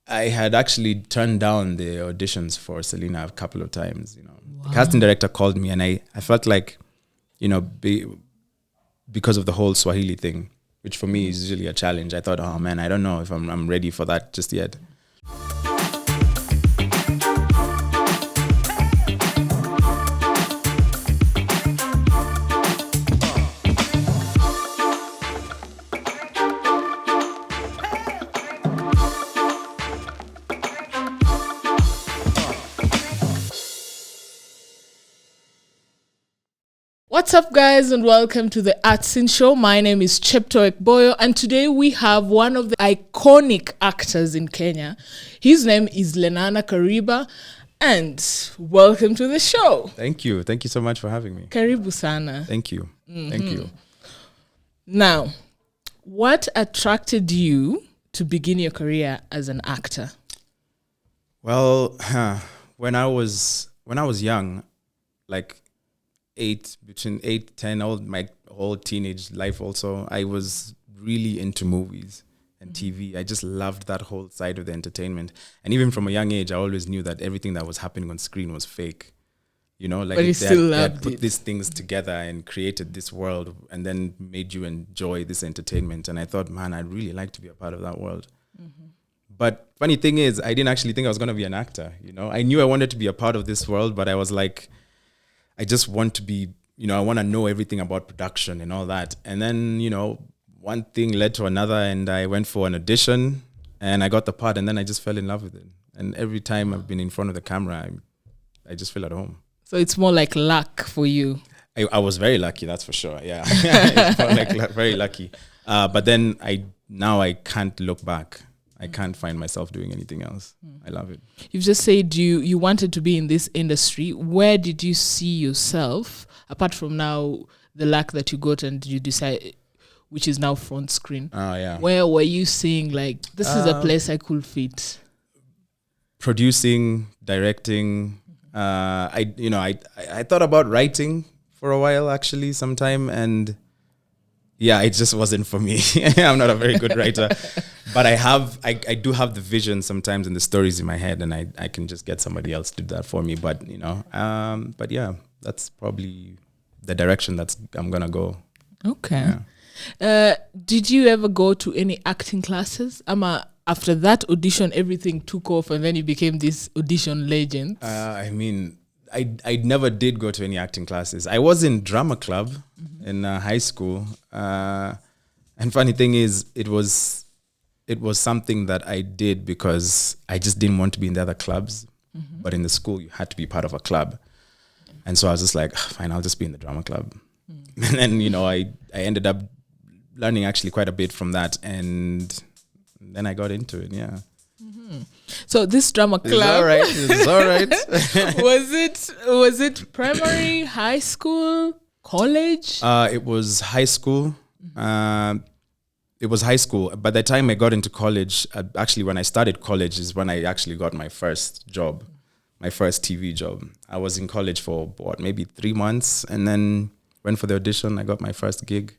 I had actually turned down the auditions for Selina a couple of times. The casting director called me, and I felt like, because of the whole Swahili thing, which for me is usually a challenge. I thought, oh man, I don't know if I'm ready for that just yet. What's up, guys, and welcome to the Artsin Show. My name is Chepto Ekboyo, and today we have one of the iconic actors in Kenya. His name is Lenana Kariba, and welcome to the show. Thank you. Thank you so much for having me. Karibu sana. Thank you. Thank you. Now, what attracted you to begin your career as an actor? Well, when I was young, like between 8, 10, my whole teenage life also, I was really into movies and TV. I just loved that whole side of the entertainment. And even from a young age, I always knew that everything that was happening on screen was fake. Like but they had put these things together and created this world and then made you enjoy this entertainment. And I thought, man, I'd really like to be a part of that world. But funny thing is, I didn't actually think I was going to be an actor. I knew I wanted to be a part of this world, but I was like, I just want to be, I want to know everything about production and all that. And then, one thing led to another, and I went for an audition and I got the part, and then I just fell in love with it. And every time I've been in front of the camera, I just feel at home. So it's more like luck for you. I was very lucky, that's for sure. Yeah, it's more like very lucky. But then I can't look back. I can't find myself doing anything else. I love it. You've just said you wanted to be in this industry. Where did you see yourself, apart from now the luck that you got and you decide, which is now front screen? Yeah. Where were you seeing like, this is a place I could fit? Producing, directing. I thought about writing for a while, actually, sometime, and yeah, it just wasn't for me. I'm not a very good writer, but I do have the vision sometimes and the stories in my head, and I can just get somebody else to do that for me. But but yeah, that's probably the direction I'm gonna go. Okay. Yeah. Did you ever go to any acting classes? After that audition, everything took off, and then you became this audition legend. I never did go to any acting classes. I was in drama club in high school. And funny thing is, it was something that I did because I just didn't want to be in the other clubs. But in the school, you had to be part of a club. And so I was just like, fine, I'll just be in the drama club. And then, I ended up learning actually quite a bit from that. And then I got into it, yeah. So this drama club, it's all right. was it primary, high school, college? It was high school. It was high school. By the time I got into college, actually when I started college is when I actually got my first job, my first TV job. I was in college for maybe 3 months, and then went for the audition. I got my first gig.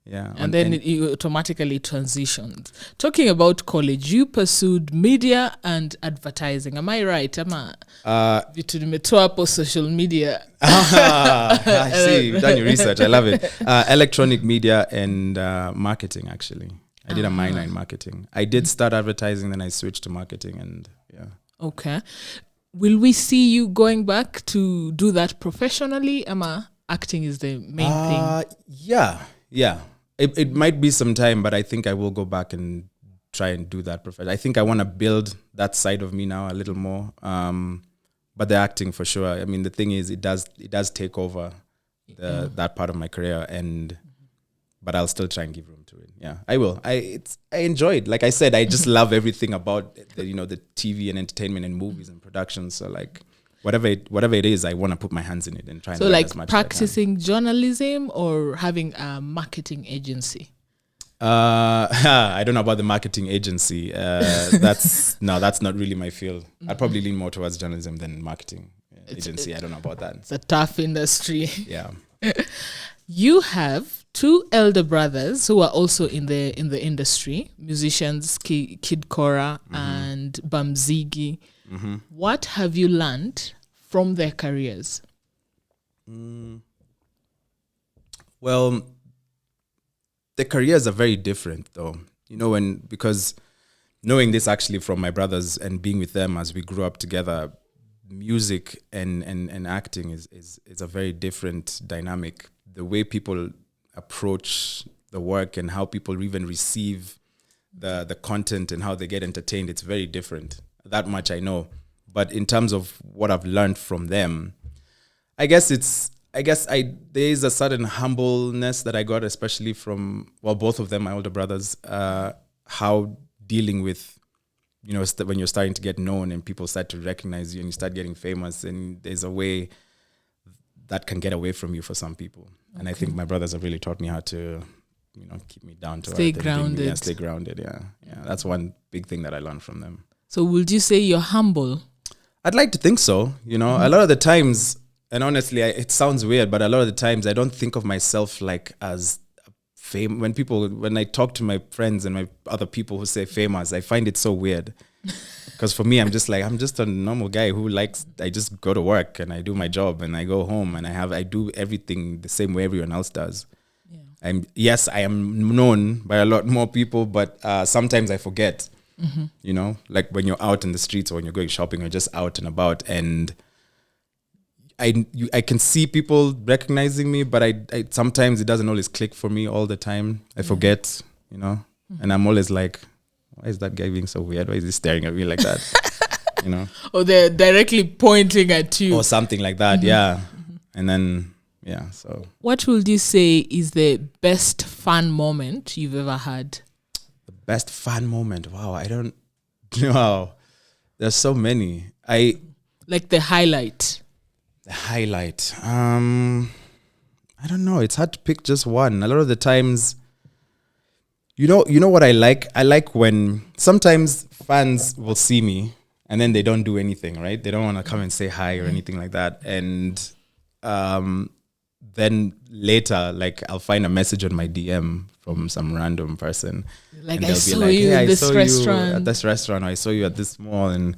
Yeah, and then you automatically transitioned. Talking about college, you pursued media and advertising. Am I right? Vitu nimetoa hapo social media. I see. You've done your research. I love it. Electronic media and marketing, actually. I did a minor in marketing. I did start advertising, then I switched to marketing, and yeah. Okay. Will we see you going back to do that professionally? Acting is the main thing. Yeah. It might be some time, but I think I will go back and try and do that profession. I think I want to build that side of me now a little more. But the acting for sure. The thing is, it does take over that part of my career, but I'll still try and give room to it. Yeah, I will. I enjoy it. Like I said, I just love everything about the TV and entertainment and movies and production. So like, whatever it is, I want to put my hands in it and try and learn as much as I can. So like practicing journalism or having a marketing agency? I don't know about the marketing agency. That's not really my field. I'd probably lean more towards journalism than marketing agency. I don't know about that. It's a tough industry. Yeah. You have two elder brothers who are also in the industry, musicians, Kid Cora and Bamzigi. What have you learned from their careers? Well, the careers are very different, though. Because knowing this actually from my brothers and being with them as we grew up together, music and acting is a very different dynamic. The way people approach the work and how people even receive the content and how they get entertained, it's very different. That much I know. But in terms of what I've learned from them, I guess there is a certain humbleness that I got, especially from, both of them, my older brothers, how dealing with, when you're starting to get known and people start to recognize you and you start getting famous, and there's a way that can get away from you for some people. And I think my brothers have really taught me how to, keep me down to stay grounded. Stay grounded. Yeah. That's one big thing that I learned from them. So would you say you're humble? I'd like to think so. A lot of the times, and honestly, it sounds weird, but a lot of the times I don't think of myself like as fame. When I talk to my friends and my other people who say famous, I find it so weird. Because for me, I'm just a normal guy who I just go to work and I do my job and I go home and I do everything the same way everyone else does. Yeah. I am known by a lot more people, but sometimes I forget, like when you're out in the streets or when you're going shopping or just out and about, and I can see people recognizing me, but I sometimes it doesn't always click for me all the time. I forget, and I'm always like, why is that guy being so weird? Why is he staring at me like that? Or they're directly pointing at you. Or something like that, yeah. And then, so. What would you say is the best fun moment you've ever had? The best fun moment? Wow, I don't know. There's so many. Like the highlight. The highlight. I don't know. It's hard to pick just one. A lot of the times, you know what I like? I like when sometimes fans will see me and then they don't do anything, right? They don't want to come and say hi or anything like that. And then later, like, I'll find a message on my DM from some random person. Like, I saw you at this restaurant. At this restaurant, or I saw you at this mall. And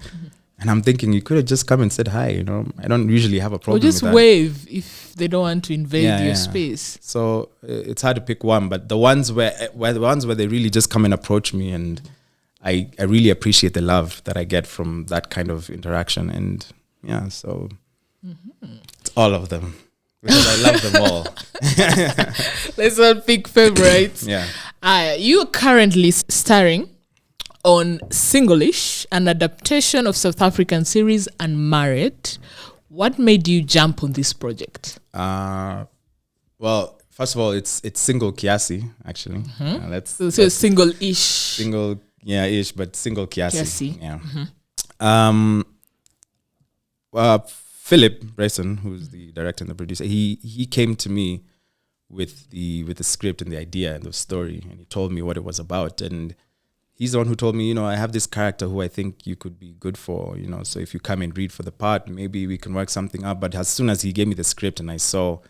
I'm thinking, you could have just come and said hi, I don't usually have a problem with that. Or just wave if they don't want to invade your space. So it's hard to pick one, but the ones where they really just come and approach me, and I really appreciate the love that I get from that kind of interaction. And so it's all of them, because I love them all. Let's not pick favorites. Yeah. You're currently starring on Singlish, an adaptation of South African series Unmarried. What made you jump on this project? Well, first of all, it's Single Kiasi, actually. So single-ish. Single, ish, but Single Kiasi. Yeah. Philip Bryant, who's the director and the producer, he came to me with the script and the idea and the story, and he told me what it was about. And he's the one who told me, I have this character who I think you could be good for, so if you come and read for the part, maybe we can work something out. But as soon as he gave me the script and I saw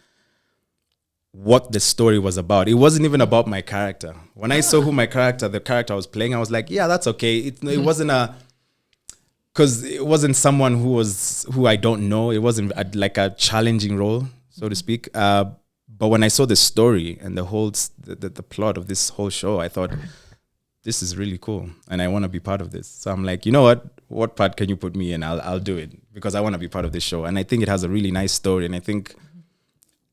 what the story was about, it wasn't even about my character. When I saw the character I was playing, I was like, yeah, that's okay. It wasn't because it wasn't someone who I don't know. It wasn't like a challenging role, so to speak. But when I saw the story and the plot of this whole show, I thought, this is really cool, and I want to be part of this. So I'm like, you know what part can you put me in? I'll do it, because I want to be part of this show. And I think it has a really nice story, and I think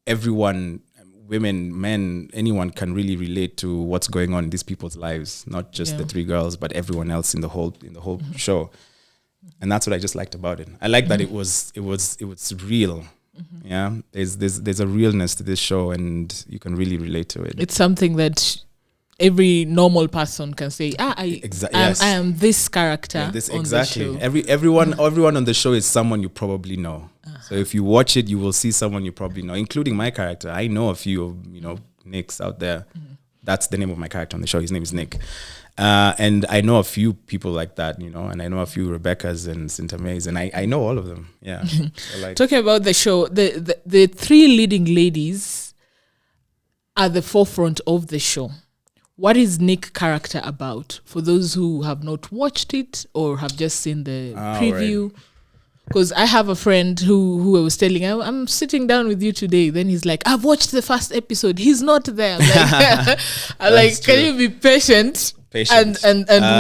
everyone, women, men, anyone can really relate to what's going on in these people's lives, not just the three girls, but everyone else in the whole show. And that's what I just liked about it. I like that it was real. Yeah, there's a realness to this show, and you can really relate to it. It's something that every normal person can say, I am this character on the show. Everyone on the show is someone you probably know. So if you watch it, you will see someone you probably know, including my character. I know a few Nicks out there. That's the name of my character on the show. His name is Nick. And I know a few people like that, and I know a few Rebeccas and Cinta Mays, and I know all of them. Yeah. So Talking about the show, the three leading ladies at the forefront of the show. What is Nick's character about? For those who have not watched it or have just seen the preview. Because I have a friend who I was telling, I'm sitting down with you today. Then he's like, I've watched the first episode. He's not there. I'm like, can you be patient? And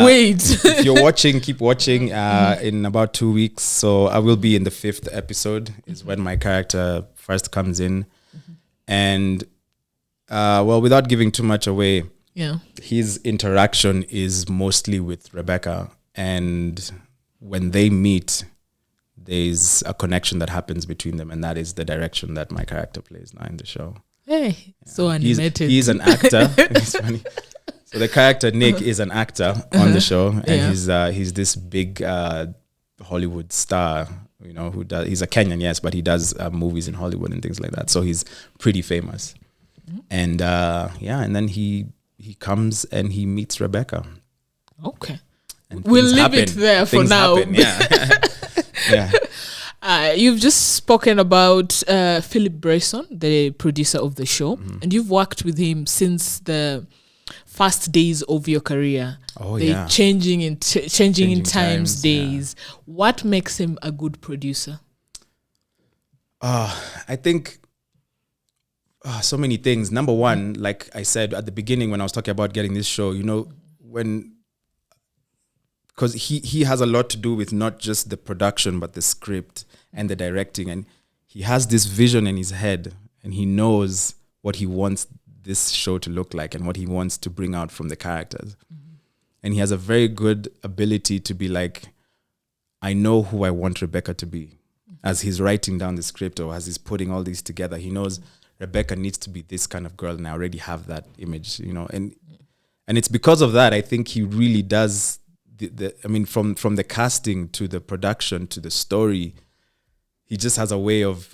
wait. If you're watching, keep watching. In about 2 weeks, so I will be in the 5th episode. Is when my character first comes in, and without giving too much away, his interaction is mostly with Rebecca, and when they meet, there's a connection that happens between them, and that is the direction that my character plays now in the show. Hey, so animated. He's an actor. It's funny. So the character Nick is an actor on the show, and he's this big Hollywood star, who does. He's a Kenyan, yes, but he does movies in Hollywood and things like that. So he's pretty famous, and and then he comes and he meets Rebecca. Okay, and we'll leave it there for now. You've just spoken about Philip Bryant, the producer of the show, and you've worked with him since the first days of your career. Changing in times days. What makes him a good producer? I think so many things. Number one, like I said at the beginning when I was talking about getting this show, because he has a lot to do with not just the production but the script and the directing, and he has this vision in his head, and he knows what he wants this show to look like and what he wants to bring out from the characters. And he has a very good ability to be like, I know who I want Rebecca to be. As he's writing down the script or as he's putting all these together, he knows Rebecca needs to be this kind of girl, and I already have that image, and it's because of that I think he really does from the casting to the production to the story, he just has a way of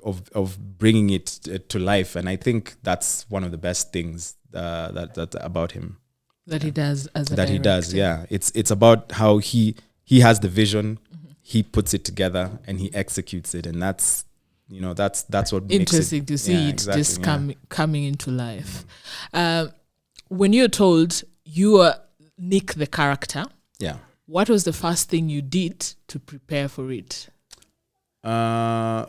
bringing it to life, and I think that's one of the best things that about him that he does as a that director. He does. Yeah, it's about how he has the vision, he puts it together, and he executes it, and that's what interesting makes to see it just coming into life. When you're told you are Nick the character, what was the first thing you did to prepare for it? There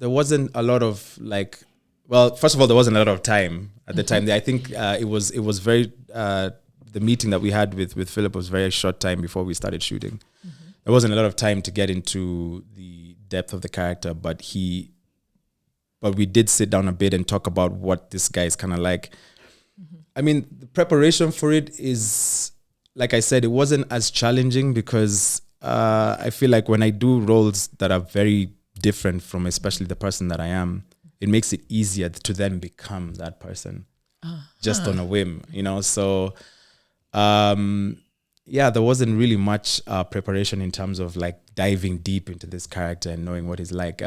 wasn't a lot of first of all, there wasn't a lot of time at the time. I think it was very the meeting that we had with Philip was very short time before we started shooting. There wasn't a lot of time to get into the depth of the character, but we did sit down a bit and talk about what this guy is kind of like. I mean, the preparation for it is, like I said, it wasn't as challenging because I feel like when I do roles that are very different from especially the person that I am, it makes it easier to then become that person just on a whim, So, there wasn't really much preparation in terms of diving deep into this character and knowing what he's like.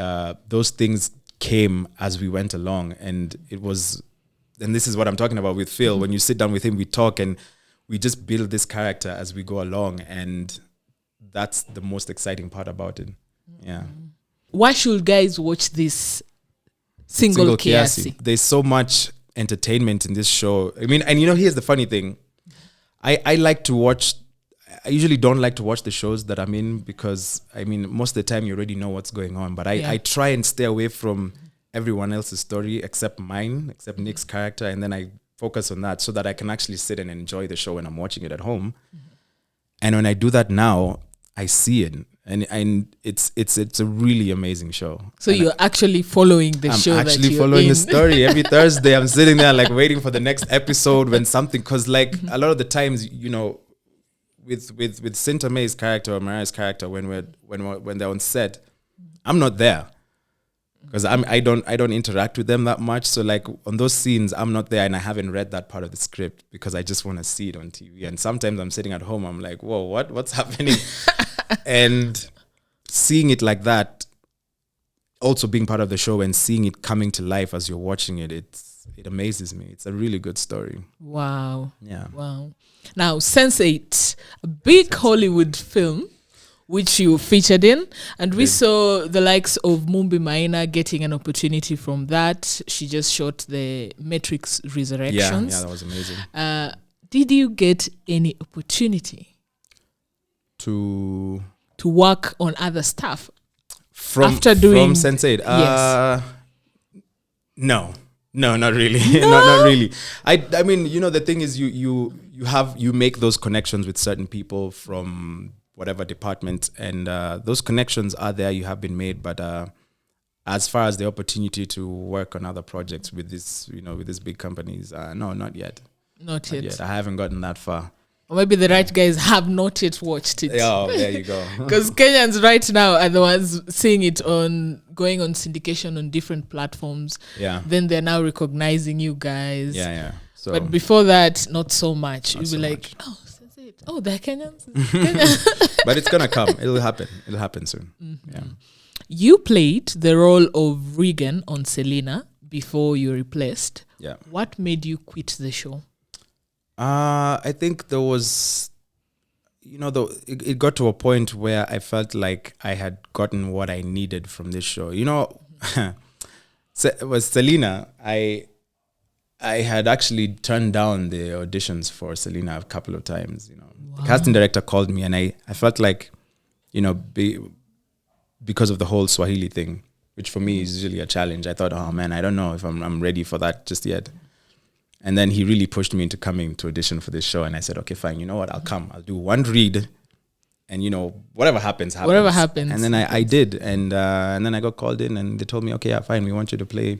Those things came as we went along, and this is what I'm talking about with Phil. When you sit down with him, we talk and we just build this character as we go along, and that's the most exciting part about it. Yeah. Why should guys watch this Single Kiasi? There's so much entertainment in this show. I mean, and here's the funny thing. I like to watch. I usually don't like to watch the shows that I'm in because, most of the time you already know what's going on. But I try and stay away from everyone else's story except Nick's character. And then I focus on that so that I can actually sit and enjoy the show when I'm watching it at home. And when I do that now, I see it. And it's a really amazing show. So you're actually following the show. I'm actually following the story. Every Thursday I'm sitting there waiting for the next episode when something, because a lot of the times, with Cinta May's character or Mariah's character, when they're on set, I'm not there because I don't interact with them that much. So on those scenes, I'm not there, and I haven't read that part of the script because I just want to see it on TV. And sometimes I'm sitting at home, I'm like, whoa, what's happening? And seeing it like that, also being part of the show and seeing it coming to life as you're watching it, it amazes me. It's a really good story. Wow. Yeah. Wow. Now, Sense8, a big Hollywood film which you featured in. And we saw the likes of Mumbi Maina getting an opportunity from that. She just shot the Matrix Resurrections. Yeah, that was amazing. Did you get any opportunity to work on other stuff after doing Sense8? Yes. No, not really. not really. I mean, the thing is, you make those connections with certain people from whatever department, and those connections are there. You have been made, but as far as the opportunity to work on other projects with this, with these big companies, no, not yet. Not yet. I haven't gotten that far. Or maybe the right guys have not yet watched it. Oh, there you go. Because Kenyans right now are the ones seeing it going on syndication on different platforms. Yeah. Then they're now recognizing you guys. Yeah. So, but before that, not so much. You'll be so like, much. oh, that's it. Oh, they're Kenyans. Kenyan. But it's gonna come. It'll happen soon. Mm-hmm. Yeah. You played the role of Regan on Selina before you replaced. Yeah. What made you quit the show? I think there was, it got to a point where I felt like I had gotten what I needed from this show. With Selina, I had actually turned down the auditions for Selina a couple of times. Wow. The casting director called me, and I felt like, because of the whole Swahili thing, which for me is usually a challenge. I thought, oh man, I don't know if I'm ready for that just yet. And then he really pushed me into coming to audition for this show. And I said, okay, fine. You know what? I'll come. I'll do one read. And, whatever happens. Whatever happens. And then I did. And then I got called in and they told me, okay, yeah, fine. We want you to play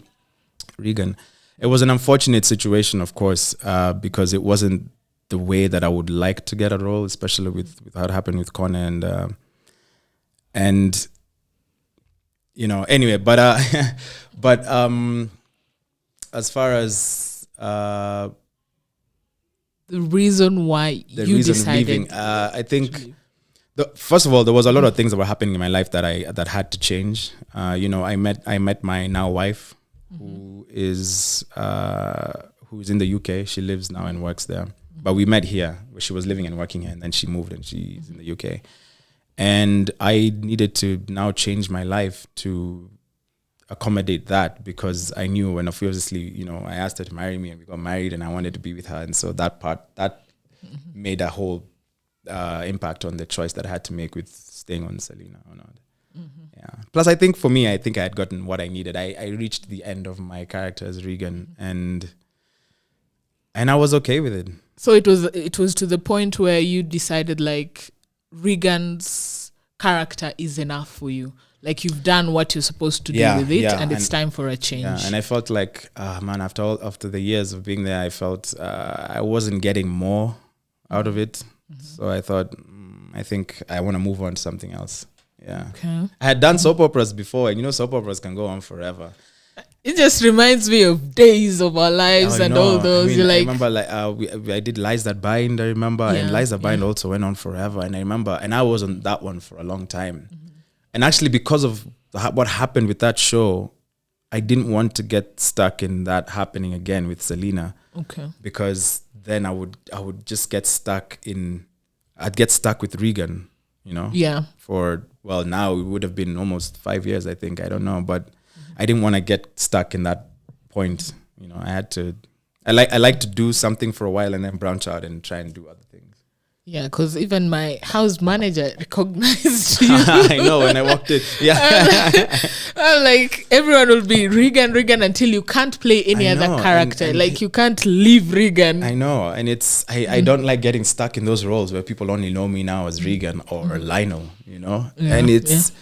Regan. It was an unfortunate situation, of course, because it wasn't the way that I would like to get a role, especially with how it happened with Connor. Anyway, but as far as the reason why you decided leaving, I think first of all, there was a lot of things that were happening in my life that had to change. I met my now wife, who is in the UK. She lives now and works there, but we met here where she was living and working here, and then she moved and she's in the UK. And I needed to now change my life to accommodate that, because I knew, and obviously, I asked her to marry me and we got married and I wanted to be with her. And so that made a whole impact on the choice that I had to make with staying on Selina or not. Mm-hmm. Yeah. Plus, I think for me, I had gotten what I needed. I reached the end of my character as Regan, and I was okay with it. So it was to the point where you decided like Regan's character is enough for you. Like you've done what you're supposed to do with it, and it's time for a change. Yeah, and I felt like, man, after the years of being there, I felt I wasn't getting more out of it. Mm-hmm. So I thought, I think I want to move on to something else. Yeah. Okay. I had done soap operas before, and soap operas can go on forever. It just reminds me of days of our lives and all those. I remember I did Lies That Bind, I remember, and Lies That Bind also went on forever. And I remember, and I was on that one for a long time. Mm-hmm. And actually, because of what happened with that show, I didn't want to get stuck in that happening again with Selina. Okay. Because then I would just get stuck I'd get stuck with Regan, Yeah. Now it would have been almost 5 years, I think. I don't know. But I didn't want to get stuck in that point. I had to, I like to do something for a while and then branch out and try and do other things. Yeah, because even my house manager recognized you. I know, when I walked in. Yeah. I'm like, everyone will be Regan until you can't play any other character. And you can't leave Regan. I know. And I don't like getting stuck in those roles where people only know me now as Regan or Lionel, Yeah, and it's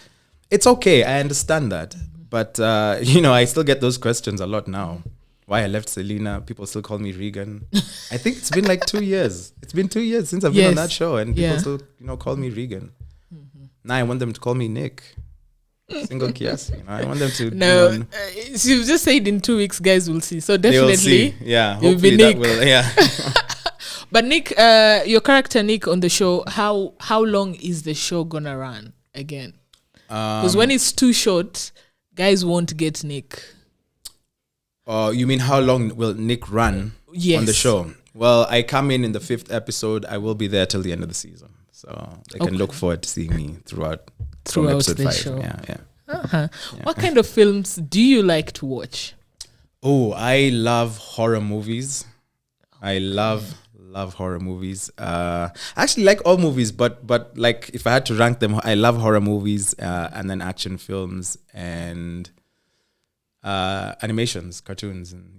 okay. I understand that. But, I still get those questions a lot now. Why I left Selina, people still call me Regan. I think it's been like 2 years. It's been 2 years since I've been on that show, and people still, call me Regan. Mm-hmm. Now I want them to call me Nick. Single Kiasi. I want them to. No, you've just said in 2 weeks, guys will see. So definitely, see. Yeah, you'll be Nick. Yeah. But Nick, your character Nick on the show, how long is the show gonna run again? Because when it's too short, guys won't get Nick. You mean how long will Nick run on the show? Well, I come in the 5th episode. I will be there till the end of the season. So they can look forward to seeing me throughout Throughout episode the 5. show. Yeah. Uh-huh. What kind of films do you like to watch? Oh, I love horror movies. I love horror movies. I actually like all movies, but like if I had to rank them, I love horror movies, and then action films and animations, cartoons, and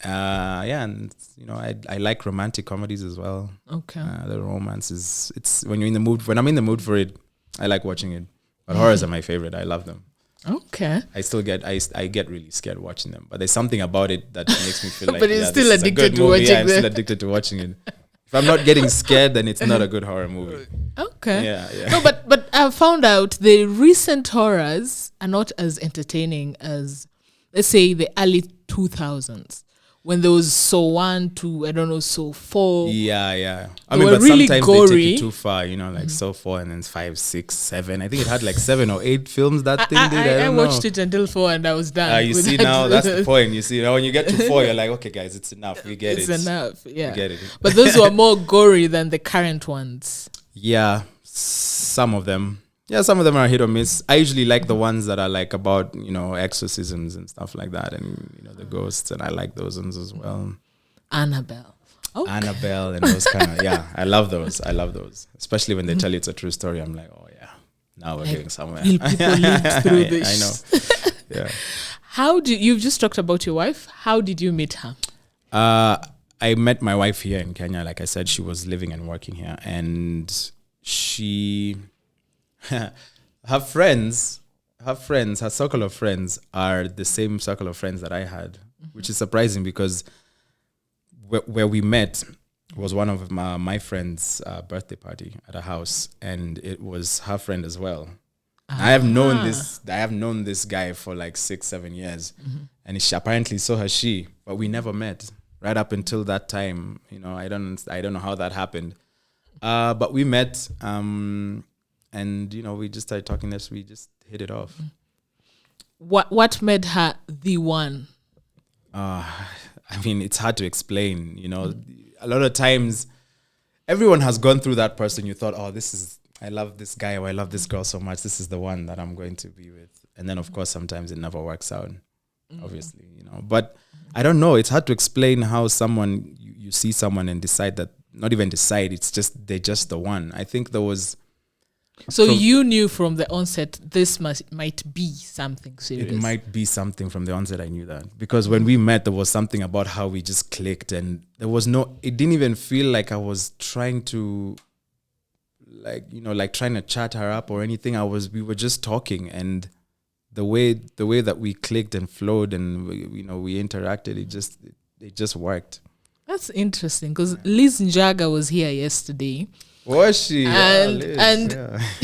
and I like romantic comedies as well. Okay. The romance it's when you're in the mood. When I'm in the mood for it, I like watching it. But horrors are my favorite. I love them. Okay. I get really scared watching them, but there's something about it that makes me feel like. But you're still addicted to watching I'm still addicted to watching it. If I'm not getting scared, then it's not a good horror movie. Okay. Yeah. No, but I've found out the recent horrors are not as entertaining as, let's say, the early 2000s. When there was Saw 1, 2, I don't know, Saw 4. Yeah. They were really sometimes gory. they take it too far, like Saw 4 and then 5, 6, 7. I think it had like 7 or 8 films that thing did. I don't watched know. it until 4 and I was done. You see now, that's the point. You see, now when you get to 4, you're like, okay, guys, it's enough. We get It's it. enough, yeah. We get it. But those were more gory than the current ones. Yeah, some of them. Yeah, some of them are hit or miss. I usually like the ones that are like about, exorcisms and stuff like that, and, the ghosts, and I like those ones as well. Annabelle. Okay. Annabelle and those kind of, I love those. Especially when they tell you it's a true story. I'm like, oh yeah, now we're getting somewhere. Will people live through this? I know. Yeah. You've just talked about your wife. How did you meet her? I met my wife here in Kenya. Like I said, she was living and working here, and she, her circle of friends are the same circle of friends that I had, which is surprising because where we met was one of my friend's birthday party at a house, and it was her friend as well. I have known this guy for like 6-7 years, and apparently so has she, but we never met right up until that time. I don't know how that happened, but we met, and we just started talking. We just hit it off. What made her the one? It's hard to explain. A lot of times, everyone has gone through that person. You thought, I love this guy or I love this girl so much. This is the one that I'm going to be with. And then, of course, sometimes it never works out, obviously, But I don't know. It's hard to explain how someone, you see someone and decide that, not even decide, it's just, they're just the one. I think there was... So you knew from the onset this might be something serious. It might be something from the onset. I knew that because when we met, there was something about how we just clicked, and there was it didn't even feel like I was trying to, like trying to chat her up or anything. We were just talking, and the way that we clicked and flowed and we interacted, it just worked. That's interesting because Liz Njaga was here yesterday. Was she?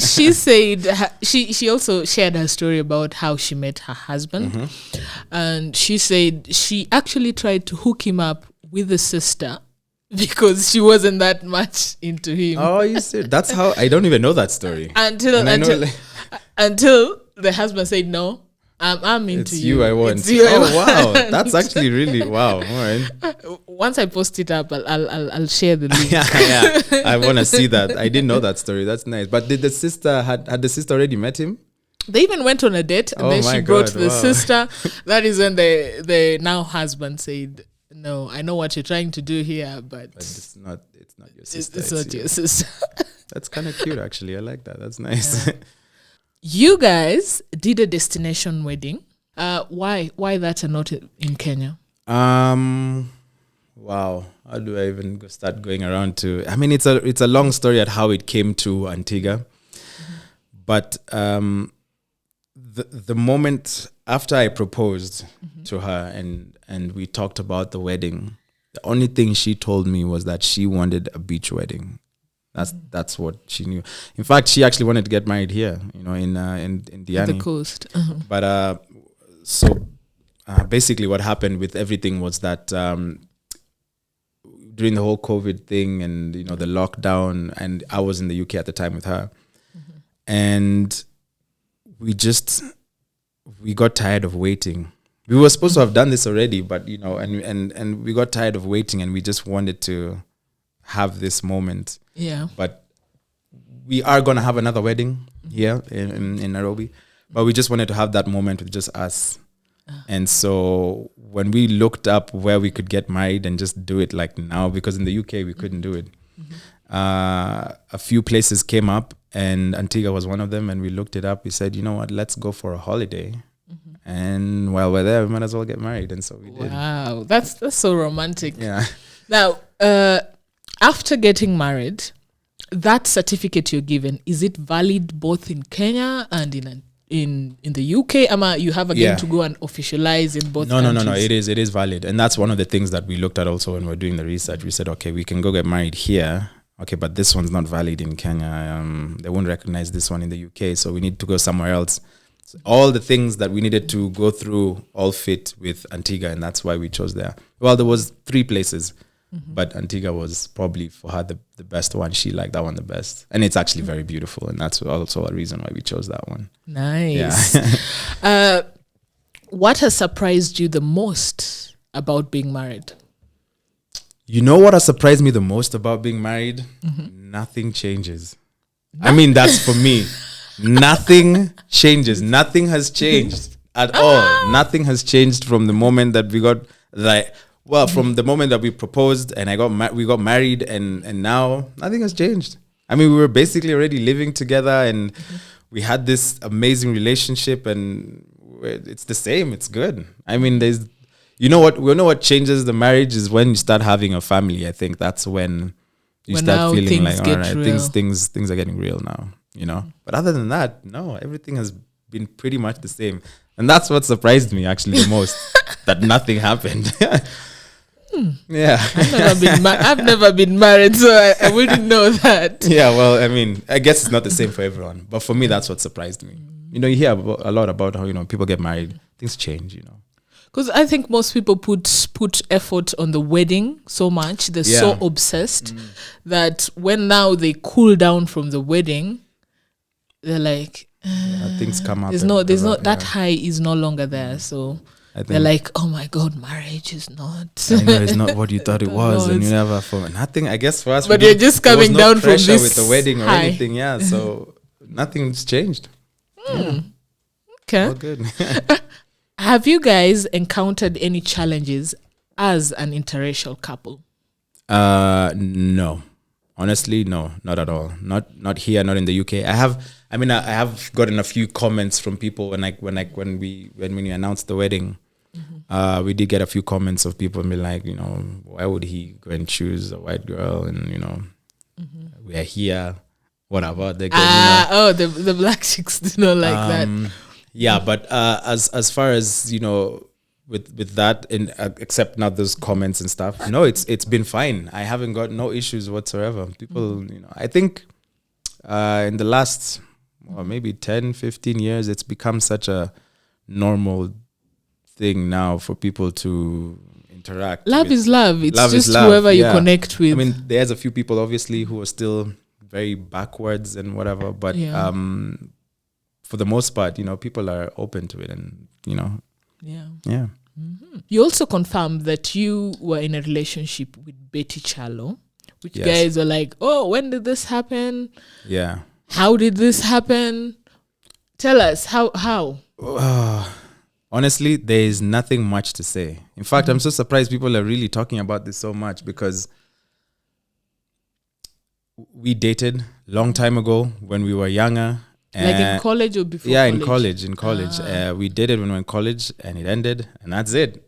She said she also shared her story about how she met her husband, and she said she actually tried to hook him up with the sister because she wasn't that much into him. Oh, you said that's how? I don't even know that story. Until the husband said no. I'm into it's you. I want. It's you wow, that's actually really wow. All right. Once I post it up, I'll share the link. yeah. I want to see that. I didn't know that story. That's nice. But did the sister had the sister already met him? They even went on a date, and then she brought the sister. That is when the now husband said, "No, I know what you're trying to do here, but it's not your sister. It's not your sister." That's kind of cute, actually. I like that. That's nice. Yeah. You guys did a destination wedding. Why that and not in Kenya? Wow. How do I even start going around to? I mean, it's a long story at how it came to Antigua, but the moment after I proposed to her and we talked about the wedding, the only thing she told me was that she wanted a beach wedding. That's what she knew. In fact, she actually wanted to get married here, in Diani. The coast. But basically what happened with everything was that during the whole COVID thing and, the lockdown, and I was in the UK at the time with her, and we got tired of waiting. We were supposed to have done this already, but, and we got tired of waiting, and we just wanted to have this moment. Yeah. But we are going to have another wedding here in Nairobi, but we just wanted to have that moment with just us. And so when we looked up where we could get married and just do it like now, because in the UK we couldn't do it, a few places came up and Antigua was one of them. And we looked it up. We said, you know what, let's go for a holiday. And while we're there, we might as well get married. And so we did. Wow, that's so romantic. Yeah. Now, after getting married, that certificate you're given, is it valid both in Kenya and in the UK? You have again to go and officialize in both countries? No. It is valid. And that's one of the things that we looked at also when we were doing the research. We said, okay, we can go get married here. Okay, but this one's not valid in Kenya. They won't recognize this one in the UK. So we need to go somewhere else. So all the things that we needed to go through all fit with Antigua. And that's why we chose there. Well, there was 3 places. But Antigua was probably for her the best one. She liked that one the best. And it's actually very beautiful. And that's also a reason why we chose that one. Nice. Yeah. What has surprised you the most about being married? You know what has surprised me the most about being married? Nothing changes. I mean, that's for me. Nothing changes. Nothing has changed at all. Nothing has changed from the moment that we got from the moment that we proposed and we got married and now nothing has changed. I mean, we were basically already living together and we had this amazing relationship and it's the same. It's good. I mean, we know what changes the marriage is when you start having a family. I think that's when you start feeling like, all right, things are getting real now, you know? But other than that, no, everything has been pretty much the same. And that's what surprised me actually the most, that nothing happened. Yeah. I've never been married, so I wouldn't know that. Yeah, well, I mean, I guess it's not the same for everyone. But for me, that's what surprised me. You know, you hear a lot about how, you know, people get married, things change, you know. Because I think most people put effort on the wedding so much. They're so obsessed that when now they cool down from the wedding, they're like, things come up. That high is no longer there. So they're like, oh my God, marriage is not. I know it's not what you thought it was, and you never for nothing. I guess for us, but you're just coming down from this with the wedding or anything. Yeah, so nothing's changed. Yeah. Okay, all good. Have you guys encountered any challenges as an interracial couple? No. Honestly, no, not at all. Not here, not in the UK. I have gotten a few comments from people when we announced the wedding. We did get a few comments of people be like, you know, why would he go and choose a white girl? And, you know, we are here, whatever. They go, the black chicks do not like that. Yeah, but as far as, you know, with that, except not those comments and stuff, no, it's been fine. I haven't got no issues whatsoever. People, you know, I think in the last maybe 10, 15 years, it's become such a normal thing now for people to interact. Love is love. It's just whoever you connect with. I mean, there's a few people obviously who are still very backwards and whatever, but for the most part, you know, people are open to it, and you know, yeah. You also confirmed that you were in a relationship with Betty Charlo, which guys are like, oh, when did this happen? Yeah. How did this happen? Tell us how. Honestly, there is nothing much to say. In fact, I'm so surprised people are really talking about this so much, because we dated long time ago when we were younger. Like in college or before? Yeah, college? in college. We dated when we were in college, and it ended, and that's it.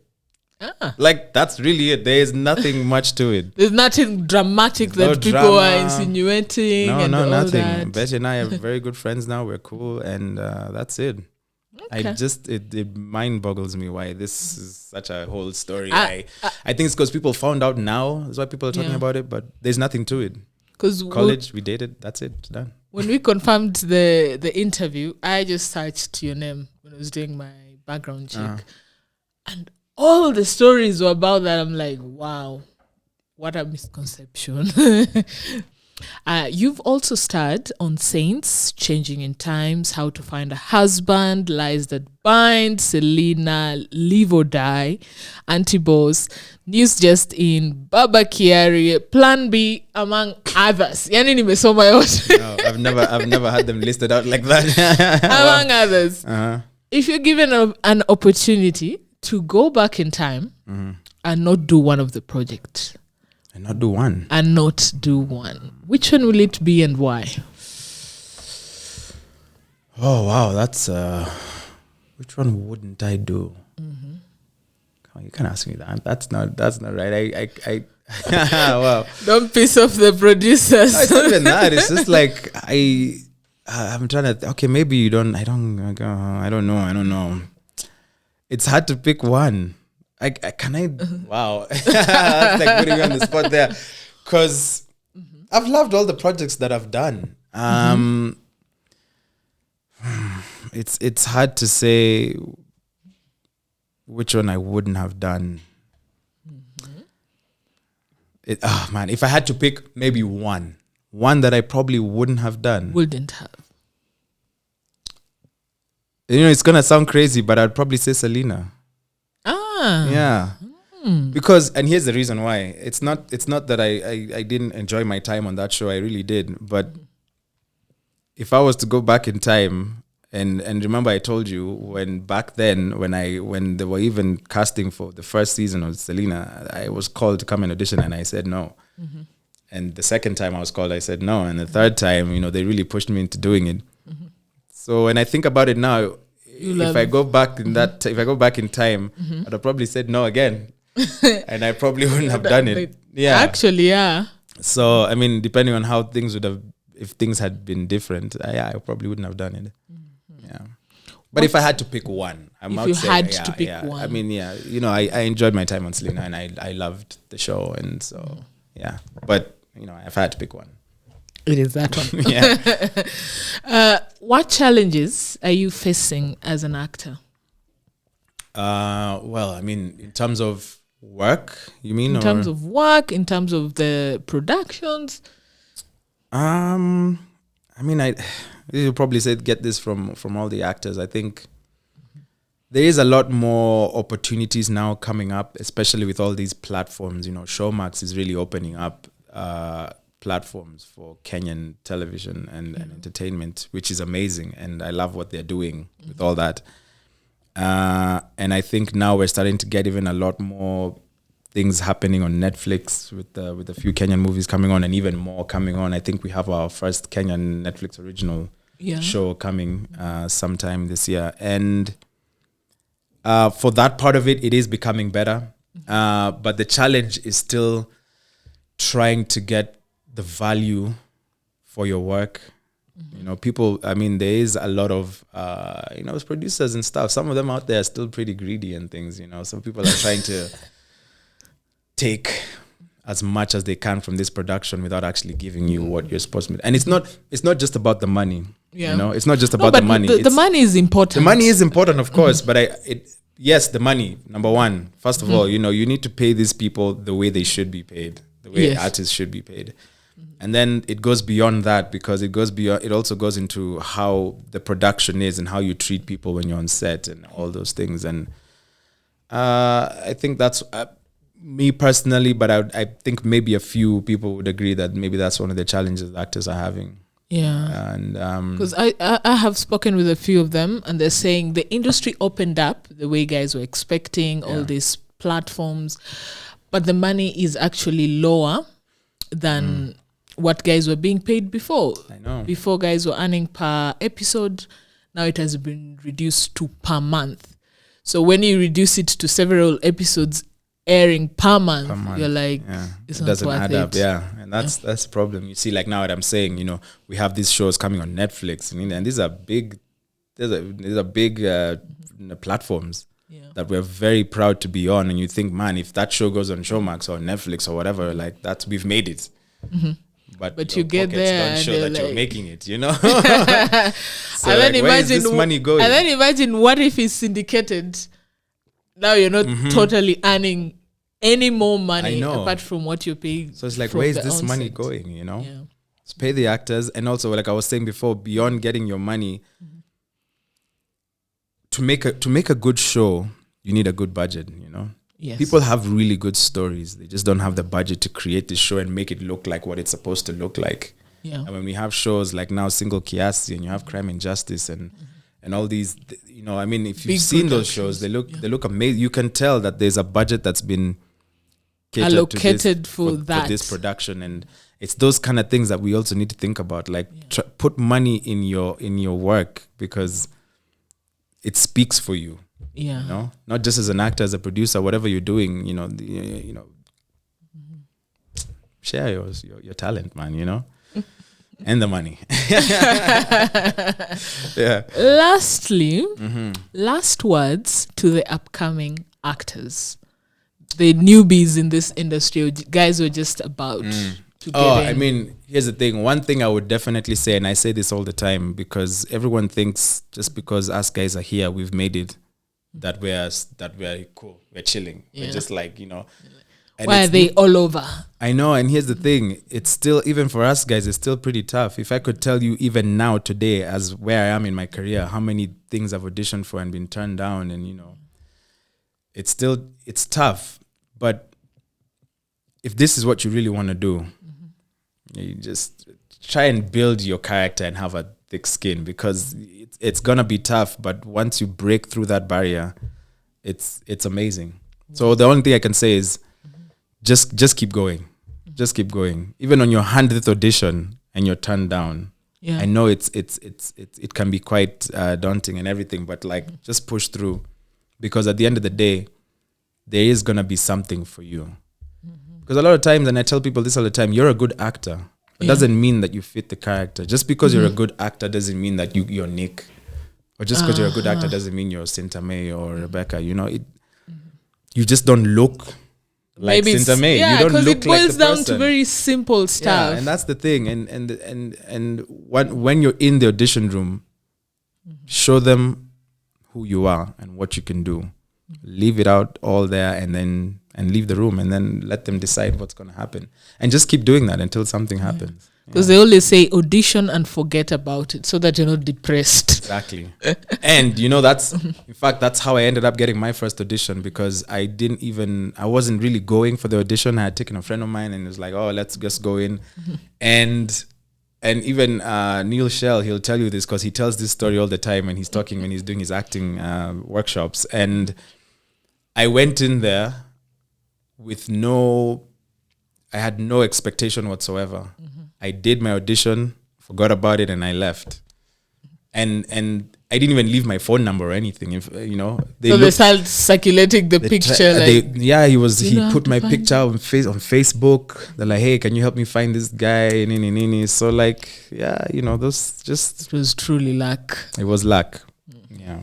Like, that's really it. There is nothing much to it. There's nothing dramatic that people are insinuating. No, nothing. That. Betty and I are very good friends now. We're cool, and that's it. Okay. It mind boggles me why this is such a whole story. I think it's because people found out now. That's why people are talking about it, but there's nothing to it. Because college, we dated. That's it. It's done. When we confirmed the interview, I just searched your name when I was doing my background check. And all the stories were about that. I'm like, wow, what a misconception. You've also starred on Saints, Changing in Times, How to Find a Husband, Lies That Bind, Selina, Live or Die, Anti-Boss, News Just In, Baba Kiari, Plan B, among others. Yani nimesoma yote. No, I've never had them listed out like that. Among others. Uh-huh. If you're given an opportunity to go back in time and not do one of the projects, And not do one. which one will it be and why? Oh wow, that's which one wouldn't I do? Come on, you can't ask me that. That's not right. I wow. Don't piss off the producers. No, it's not even that. It's just like I'm trying to. Okay, maybe you don't. I don't know. It's hard to pick one. Can I? Wow, that's like putting me on the spot there, because I've loved all the projects that I've done. It's hard to say which one I wouldn't have done. Man, if I had to pick maybe one that I probably wouldn't have done. Wouldn't have. It's gonna sound crazy, but I'd probably say Selina. Yeah. Because, and here's the reason why. It's not that I didn't enjoy my time on that show. I really did. But if I was to go back in time, and remember I told you when they were even casting for the first season of Selina, I was called to come and audition and I said no. And the second time I was called, I said no. And the third time, they really pushed me into doing it. So when I think about it now, if I go back in time, I'd have probably said no again. And I probably wouldn't have done it. Yeah. Actually, yeah. So, I mean, depending on how things would have, if things had been different, I probably wouldn't have done it. Yeah. But if I had to pick one, I mean, I enjoyed my time on Selina and I loved the show. And so, yeah. But, if I had to pick one. It is that one. Yeah. What challenges are you facing as an actor? Well, I mean, in terms of work, you mean? In terms of work, in terms of the productions? I mean, you probably said get this from all the actors. I think there is a lot more opportunities now coming up, especially with all these platforms. Showmax is really opening up platforms for Kenyan television and entertainment, which is amazing. And I love what they're doing with all that. And I think now we're starting to get even a lot more things happening on Netflix with a few Kenyan movies coming on and even more coming on. I think we have our first Kenyan Netflix original show coming sometime this year. And for that part of it, it is becoming better. But the challenge is still trying to get the value for your work. People, I mean, there is a lot of, producers and stuff. Some of them out there are still pretty greedy and things, Some people are trying to take as much as they can from this production without actually giving you what you're supposed to. And it's not just about the money. Yeah. It's not just about the money. The money is important. The money is important, of course, but yes, the money, number one. First of all, you need to pay these people the way they should be paid, the way artists should be paid. And then it goes beyond that, because it also goes into how the production is and how you treat people when you're on set and all those things. And I think that's me personally, but I think maybe a few people would agree that maybe that's one of the challenges actors are having. Yeah. And because I have spoken with a few of them and they're saying the industry opened up the way guys were expecting, all these platforms, but the money is actually lower than what guys were being paid before. I know. Before guys were earning per episode, now it has been reduced to per month. So when you reduce it to several episodes airing per month, you're like, it's it not doesn't worth add it. up. Yeah, and that's the problem. You see, like now what I'm saying, we have these shows coming on Netflix, and these are big. These are big platforms that we're very proud to be on. And you think, man, if that show goes on Showmax or Netflix or whatever, like we've made it. But you get there don't show that you're making it, So and then imagine, where is this money going? And then imagine what if it's syndicated. Now you're not totally earning any more money apart from what you're paying. So it's like, where is this money going, Yeah. pay the actors, and also, like I was saying before, beyond getting your money, to make a good show, you need a good budget, you know. Yes. People have really good stories. They just don't have the budget to create the show and make it look like what it's supposed to look like. Yeah. And when we have shows like now Single Kiasi, and you have Crime and Justice, and all these, you know, I mean, if you've seen those shows, they look amazing. You can tell that there's a budget that's been allocated for for this production, and it's those kind of things that we also need to think about. Like, put money in your work, because it speaks for you. Yeah. You know, not just as an actor, as a producer, whatever you're doing, you know, share your talent, man, you know, and the money. Yeah. Lastly, last words to the upcoming actors, the newbies in this industry, guys who are just about to get in. I mean, here's the thing. One thing I would definitely say, and I say this all the time, because everyone thinks just because us guys are here, we've made it, that we're cool, we're chilling, we're just like, you know. And why are they all over? I know, and here's the thing. It's still, even for us guys, it's still pretty tough. If I could tell you even now today, as where I am in my career, how many things I've auditioned for and been turned down, and, you know, it's tough. But if this is what you really want to do, you just try and build your character and have a thick skin, because it's gonna be tough. But once you break through that barrier, it's amazing. So the only thing I can say is just keep going, just keep going. Even on your 100th audition and you're turned down, I know it can be quite daunting and everything, but like, just push through, because at the end of the day, there is gonna be something for you. Because a lot of times, and I tell people this all the time, you're a good actor. It doesn't mean that you fit the character. Just because you're a good actor doesn't mean that you're Nick. Or just because you're a good actor doesn't mean you're Sinta May or Rebecca. You know, you just don't look like Sinta May. Yeah, you don't because look it boils like the down person. to very simple stuff. Yeah, and that's the thing. And when you're in the audition room, show them who you are and what you can do. Leave it out all there, and leave the room, and then let them decide what's going to happen, and just keep doing that until something happens. Because they always say audition and forget about it, so that you're not depressed. Exactly. And you know, in fact, that's how I ended up getting my first audition, because I wasn't really going for the audition. I had taken a friend of mine, and it was like, oh, let's just go in. And even Neil Shell, he'll tell you this, because he tells this story all the time when he's doing his acting workshops. And I went in there I had no expectation whatsoever. I did my audition, forgot about it, and I left. And I didn't even leave my phone number or anything. If you know, they started circulating the picture. He put my picture on Facebook. They're like, hey, can you help me find this guy? So like, yeah, you know, it was truly luck. It was luck. Yeah.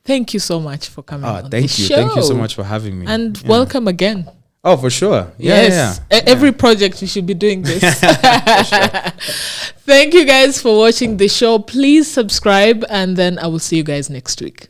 Thank you so much for coming on the show. Thank you so much for having me. And welcome again. Oh, for sure. Yes. Every project you should be doing this. Thank you guys for watching the show. Please subscribe, and then I will see you guys next week.